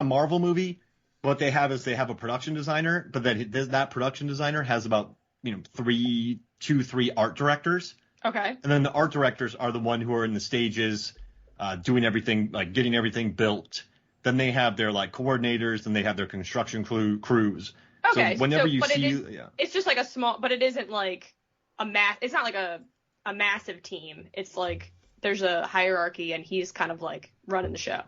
a Marvel movie, what they have is they have a production designer, but that production designer has about, three art directors. Okay. And then the art directors are the one who are in the stages, doing everything, like getting everything built. Then they have their like coordinators, and they have their construction crews. Okay. So whenever you but see, it's just like a small, but it isn't like it's not like a massive team. It's like there's a hierarchy, and he's kind of like running the show.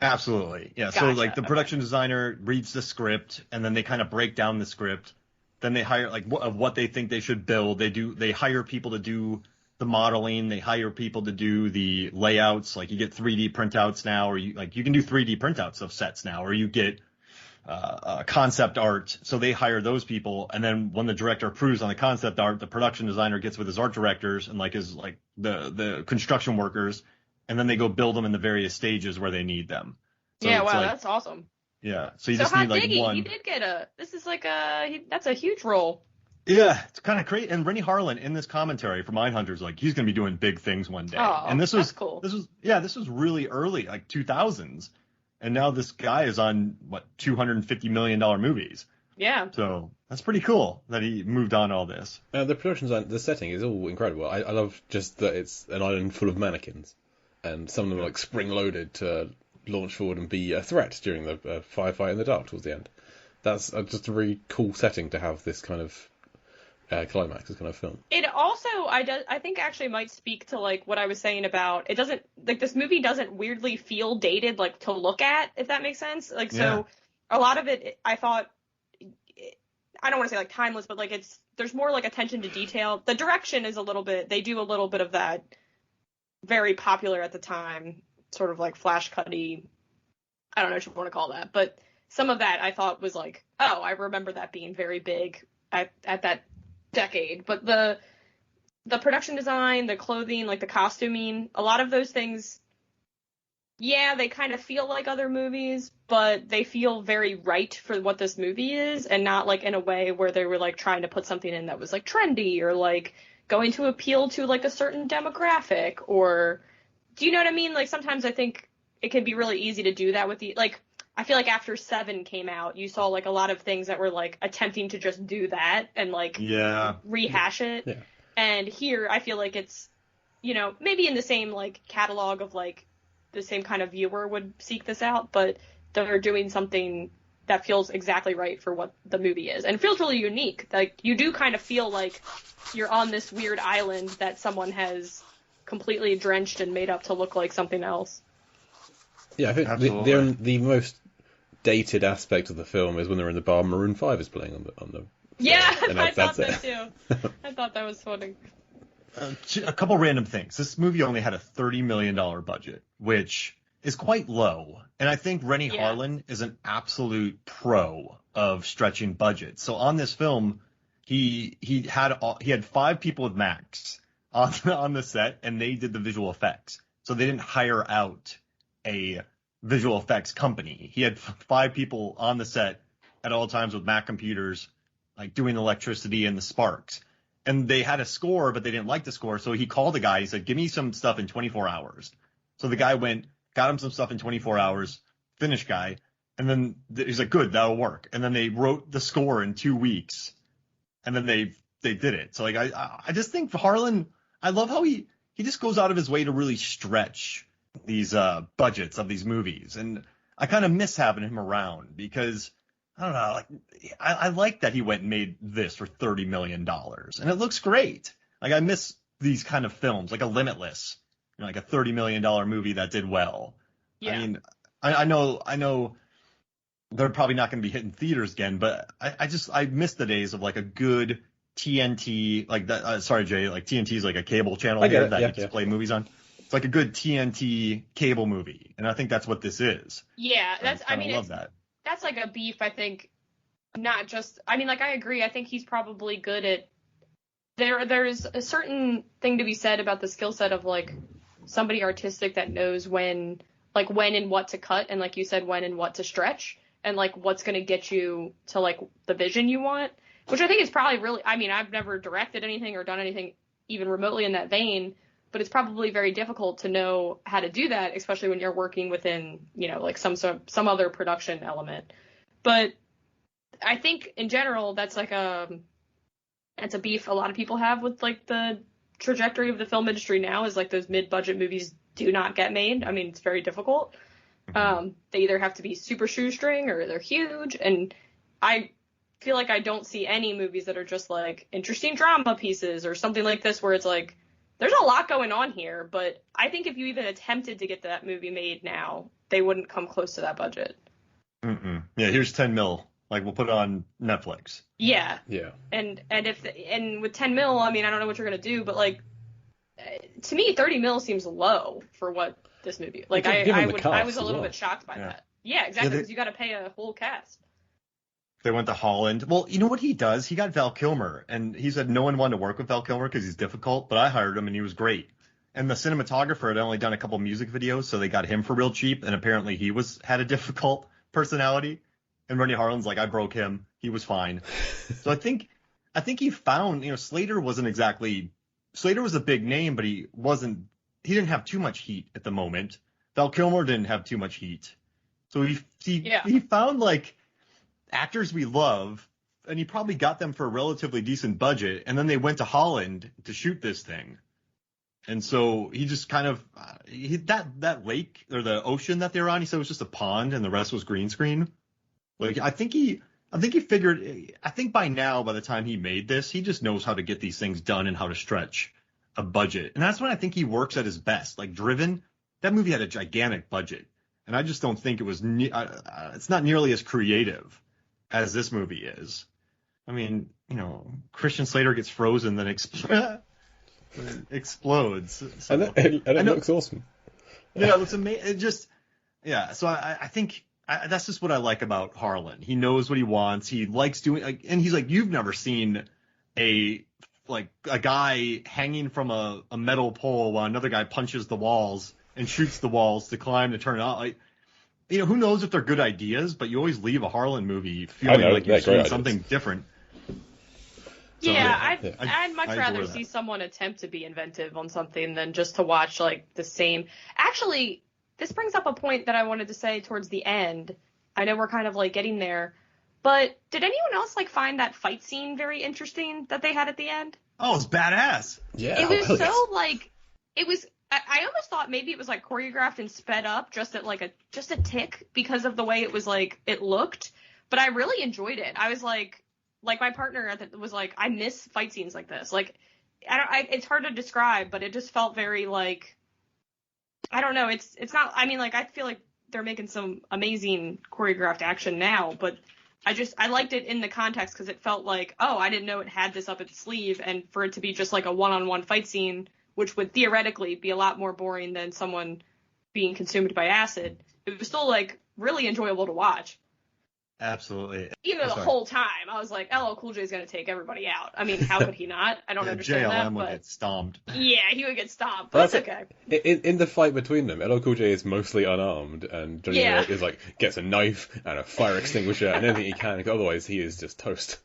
absolutely, yeah. Gotcha. So like the Okay. production designer reads the script, and then they kind of break down the script. Then they hire like of what they think they should build. They hire people to do the modeling. They hire people to do the layouts. Like you get 3D printouts now, or you can do 3D printouts of sets now, or you get concept art. So they hire those people, and then when the director approves on the concept art, the production designer gets with his art directors and like his like the construction workers, and then they go build them in the various stages where they need them. So Yeah. it's Wow. like, That's awesome. yeah. So you So just Hot need like Diggy, one. he did get this is like that's a huge role. Yeah, it's kind of crazy. And Rennie Harlan in this commentary for Mindhunters, like he's going to be doing big things one day. Oh, And that's cool. This was really early, like 2000s. And now this guy is on $250 million movies. Yeah. So that's pretty cool that he moved on all this. The production design, the setting is all incredible. I love just that it's an island full of mannequins, and some of them are like spring-loaded to launch forward and be a threat during the firefight in the dark towards the end. That's just a really cool setting to have this kind of climax, this kind of film. It also, I think actually might speak to like what I was saying about it doesn't like this movie doesn't weirdly feel dated like to look at, if that makes sense. Like so, a lot of it I thought I don't want to say like timeless, but like there's more like attention to detail. The direction is they do a little bit of that very popular at the time, sort of like flash cutty. I don't know what you want to call that, but some of that I thought was like, oh, I remember that being very big at that decade. But the production design, the clothing, like the costuming, a lot of those things, yeah, they kind of feel like other movies, but they feel very right for what this movie is, and not like in a way where they were like trying to put something in that was like trendy or like going to appeal to like a certain demographic, or do you know what I mean? Like sometimes I think it can be really easy to do that with like I feel like after 7 came out, you saw like a lot of things that were like attempting to just do that and like rehash it. Yeah. And here I feel like it's, maybe in the same like catalog of like the same kind of viewer would seek this out, but they're doing something that feels exactly right for what the movie is. And it feels really unique. Like you do kind of feel like you're on this weird island that someone has completely drenched and made up to look like something else. Yeah, I think the most dated aspect of the film is when they're in the bar, Maroon 5 is playing on the yeah, I thought that too. I thought that was funny. A couple random things. This movie only had a $30 million budget, which is quite low. And I think Rennie Harlan is an absolute pro of stretching budgets. So on this film, he had 5 people with Max on the set, and they did the visual effects. So they didn't hire out a visual effects company. He had 5 people on the set at all times with Mac computers, like doing the electricity and the sparks. And they had a score, but they didn't like the score. So he called the guy. He said, give me some stuff in 24 hours. So the guy went, got him some stuff in 24 hours, finished guy. And then he's like, good, that'll work. And then they wrote the score in 2 weeks. And then they did it. So like, I just think Harlan, I love how he just goes out of his way to really stretch these budgets of these movies. And I kind of miss having him around because I don't know, like I like that he went and made this for $30 million, and it looks great. Like I miss these kind of films, like a Limitless, like a $30 million movie that did well. Yeah. I mean, I know they're probably not going to be hitting theaters again, but I miss the days of like a good TNT, like that. Sorry, Jay, like TNT is like a cable channel here that you can play movies on. It's like a good TNT cable movie, and I think that's what this is. Yeah, I love that. That's like a beef, I think, not just, I mean, like, I agree. I think he's probably good at, there's a certain thing to be said about the skill set of, like, somebody artistic that knows when and what to cut, and like you said, when and what to stretch, and, like, what's going to get you to, like, the vision you want, which I think is probably really, I mean, I've never directed anything or done anything even remotely in that vein, but it's probably very difficult to know how to do that, especially when you're working within, like some other production element. But I think in general, that's like that's a beef a lot of people have with like the trajectory of the film industry now, is like those mid-budget movies do not get made. I mean, it's very difficult. They either have to be super shoestring or they're huge. And I feel like I don't see any movies that are just like interesting drama pieces or something like this, where it's like, there's a lot going on here, but I think if you even attempted to get that movie made now, they wouldn't come close to that budget. Yeah, here's 10 mil. Like, we'll put it on Netflix. Yeah. Yeah. And with 10 mil, I mean, I don't know what you're gonna do, but like, to me, 30 mil seems low for what this movie. Like, I was a little bit shocked by that. Yeah, exactly. Because you got to pay a whole cast. They went to Holland. Well, you know what he does? He got Val Kilmer, and he said no one wanted to work with Val Kilmer because he's difficult, but I hired him, and he was great. And the cinematographer had only done a couple music videos, so they got him for real cheap, and apparently he had a difficult personality. And Rennie Harlan's like, I broke him. He was fine. So I think he found, Slater was a big name, but he didn't have too much heat at the moment. Val Kilmer didn't have too much heat. So he found like actors we love, and he probably got them for a relatively decent budget, and then they went to Holland to shoot this thing. And so he just kind of that lake or the ocean that they were on, he said it was just a pond and the rest was green screen. Like I think he figured, I think by now, by the time he made this, he just knows how to get these things done and how to stretch a budget. And that's when I think he works at his best. Like Driven, that movie had a gigantic budget, and I just don't think it was it's not nearly as creative as this movie is. I mean, Christian Slater gets frozen, then explodes. So, and it looks awesome. Yeah, it looks amazing. So I think that's just what I like about Harlan. He knows what he wants. He likes doing, and he's like, you've never seen a guy hanging from a metal pole while another guy punches the walls and shoots the walls to climb to turn it on. Like, who knows if they're good ideas, but you always leave a Harlan movie feeling like you're seeing something different. So, I'd much rather see someone attempt to be inventive on something than just to watch like the same. Actually, this brings up a point that I wanted to say towards the end. I know we're kind of like getting there, but did anyone else like find that fight scene very interesting that they had at the end? Oh, it's badass. Yeah. It was so like, it was, I almost thought maybe it was like choreographed and sped up just at like a tick because of the way it was like, it looked, but I really enjoyed it. I was like my partner was like, I miss fight scenes like this. Like, it's hard to describe, but it just felt very like, I don't know. It's not, I mean, like, I feel like they're making some amazing choreographed action now, but I liked it in the context because it felt like, oh, I didn't know it had this up its sleeve, and for it to be just like a one-on-one fight scene, which would theoretically be a lot more boring than someone being consumed by acid, it was still like really enjoyable to watch. Absolutely. Even the whole time, I was like, LL Cool J is going to take everybody out. I mean, how could he not? I don't understand that. JLM would get stomped. Yeah, he would get stomped, but that's okay. In the fight between them, LL Cool J is mostly unarmed, and Johnny is like, gets a knife and a fire extinguisher and anything he can, otherwise he is just toast.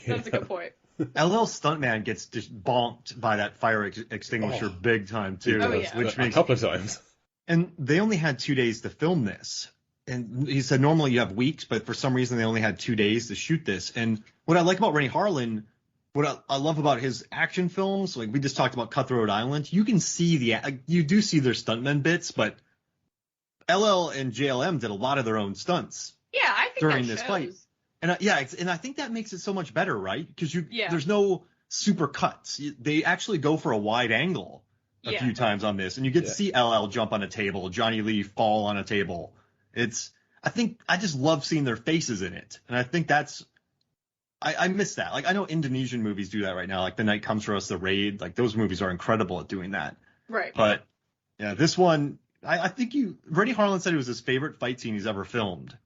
That's a good point. LL Stuntman gets just bonked by that fire extinguisher big time, too. Oh, yeah. Which a couple of times. And they only had 2 days to film this. And he said normally you have weeks, but for some reason they only had 2 days to shoot this. And what I like about Rennie Harlan, what I love about his action films, like we just talked about Cutthroat Island, you can see you do see their stuntmen bits, but LL and JLM did a lot of their own stunts. Yeah, I think during that this shows. fight. And and I think that makes it so much better, right? Because there's no super cuts. They actually go for a wide angle a few times on this, and you get to see LL jump on a table, Johnny Lee fall on a table. I just love seeing their faces in it. And I think I miss that. Like, I know Indonesian movies do that right now. Like The Night Comes for Us, The Raid, like those movies are incredible at doing that. Right. But yeah, this one, I think Rennie Harlan said it was his favorite fight scene he's ever filmed.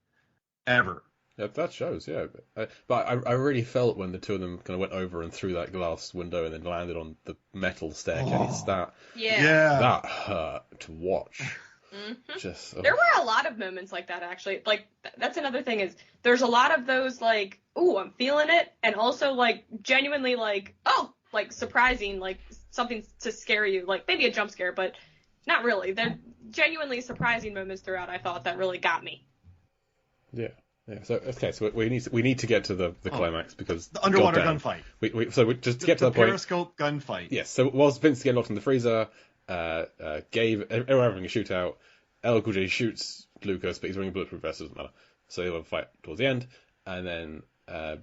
Ever. Yeah, that shows, yeah. But I really felt when the two of them kind of went over and through that glass window and then landed on the metal staircase. That hurt to watch. Mm-hmm. There were a lot of moments like that, actually. Like, that's another thing is there's a lot of those, like, ooh, I'm feeling it, and also, like, genuinely, like, oh, like, surprising, like, something to scare you, like maybe a jump scare, but not really. They're genuinely surprising moments throughout, I thought, that really got me. Yeah. Yeah. So we need to get to the climax because the underwater gunfight. So just to get to that point. Periscope gunfight. Yes. So whilst Vince is getting locked in the freezer, Gabe, everyone having a shootout. LL Cool J shoots Lucas, but he's wearing a bulletproof vest. Doesn't matter. So they'll have a fight towards the end, and then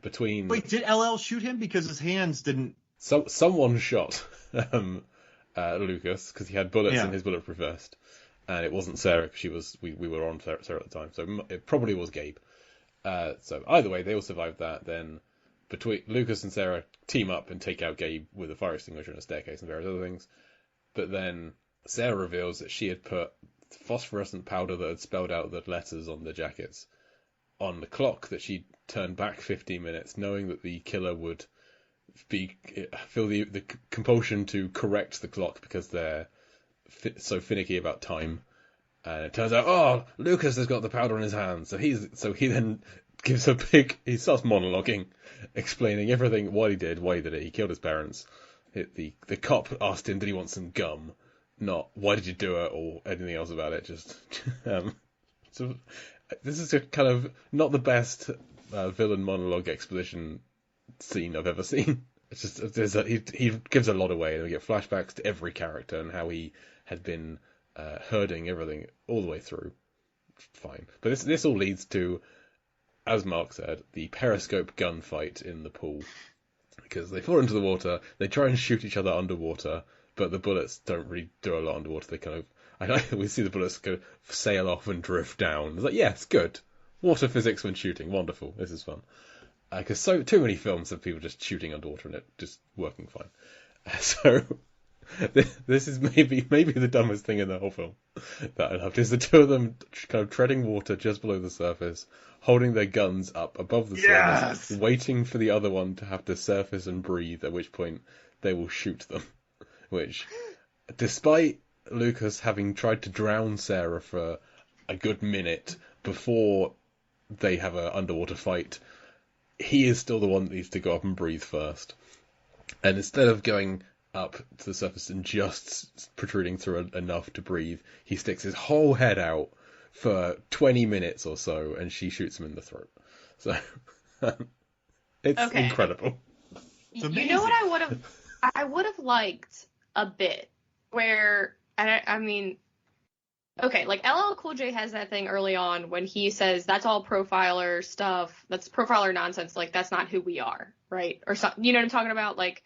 between. Wait, did LL shoot him because his hands didn't? Someone shot Lucas because he had bullets in his bulletproof vest, and it wasn't Sarah because we were on Sarah at the time, so it probably was Gabe. So either way, they all survived that. Then between Lucas and Sarah team up and take out Gabe with a fire extinguisher and a staircase and various other things. But then Sarah reveals that she had put phosphorescent powder that had spelled out the letters on the jackets on the clock that she turned back 15 minutes, knowing that the killer would feel the compulsion to correct the clock because they're so finicky about time. And it turns out, Lucas has got the powder in his hands. So he then gives he starts monologuing, explaining everything, why he did it. He killed his parents. The cop asked him, did he want some gum? Not, why did you do it, or anything else about it. Just, so this is a kind of not the best villain monologue exposition scene I've ever seen. It's just he gives a lot away, and we get flashbacks to every character and how he had been herding everything all the way through. Fine, but this all leads to, as Mark said, the periscope gunfight in the pool because they fall into the water. They try and shoot each other underwater, but the bullets don't really do a lot underwater. They kind of we see the bullets go sail off and drift down. It's like, yes, good. Water physics when shooting, wonderful. This is fun. Because too many films have people just shooting underwater and it just working fine. So this is maybe the dumbest thing in the whole film that I loved is the two of them kind of treading water just below the surface, holding their guns up above the surface, waiting for the other one to have to surface and breathe, at which point they will shoot them. Which, despite Lucas having tried to drown Sarah for a good minute before they have an underwater fight, he is still the one that needs to go up and breathe first. And instead of going up to the surface and just protruding through enough to breathe, he sticks his whole head out for 20 minutes or so, and she shoots him in the throat. So, it's incredible. It's amazing. You know what I would have liked a bit where, I mean, okay, like LL Cool J has that thing early on when he says that's all profiler stuff, that's profiler nonsense, like that's not who we are, right? Or something, you know what I'm talking about? Like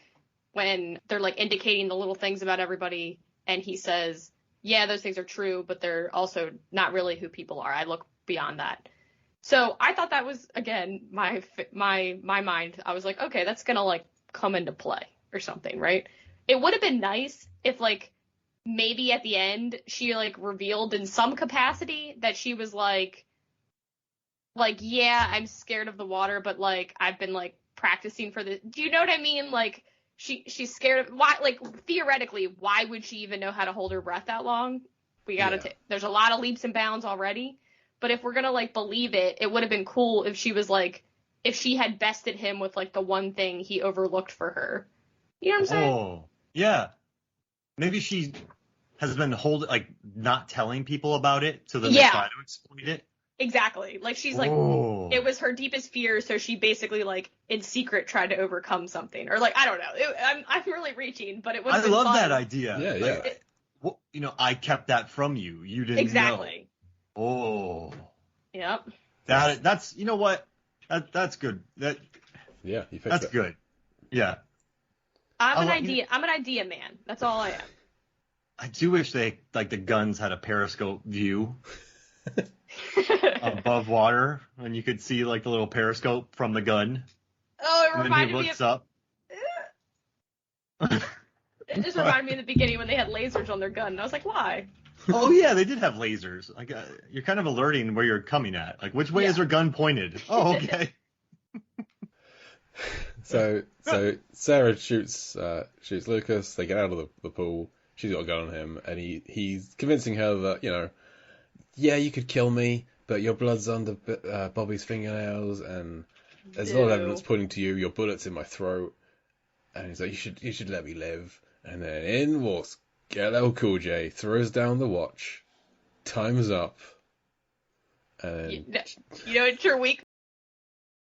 when they're like indicating the little things about everybody, and he says, yeah, those things are true, but they're also not really who people are. I look beyond that. So I thought that was, again, my mind. I was like, okay, that's gonna like come into play or something, right? It would have been nice if like maybe at the end she like revealed in some capacity that she was like yeah, I'm scared of the water, but like I've been like practicing for this. Do you know what I mean? Like she's scared of why, like theoretically, why would she even know how to hold her breath that long? We gotta there's a lot of leaps and bounds already, but if we're gonna like believe it, it would have been cool if she was like, if she had bested him with like the one thing he overlooked for her. You know what I'm saying? Oh, yeah. Maybe she has been not telling people about it, so then they try to exploit it. Exactly. Like she's like, it was her deepest fear, so she basically like in secret tried to overcome something, or like I don't know. I'm really reaching, but it was. I love that idea. Yeah. Like, I kept that from you. You didn't know. Exactly. Oh. Yep. That's you know what? That's good. You fixed that's it. Good. Yeah. I'm an idea man. That's all I am. I do wish the guns had a periscope view above water, and you could see like the little periscope from the gun. Oh, it reminded me of. Up. It just reminded me of the beginning when they had lasers on their gun, and I was like, why? Oh yeah, they did have lasers. Like you're kind of alerting where you're coming at. Like which way is their gun pointed? Oh, okay. So Sarah shoots Lucas. They get out of the pool. She's got a gun on him, and he's convincing her that you could kill me, but your blood's under Bobby's fingernails, and there's a lot of evidence pointing to you. Your bullet's in my throat, and he's like, you should let me live. And then in walks LL Cool J, throws down the watch, time's up, and you know, it's your weak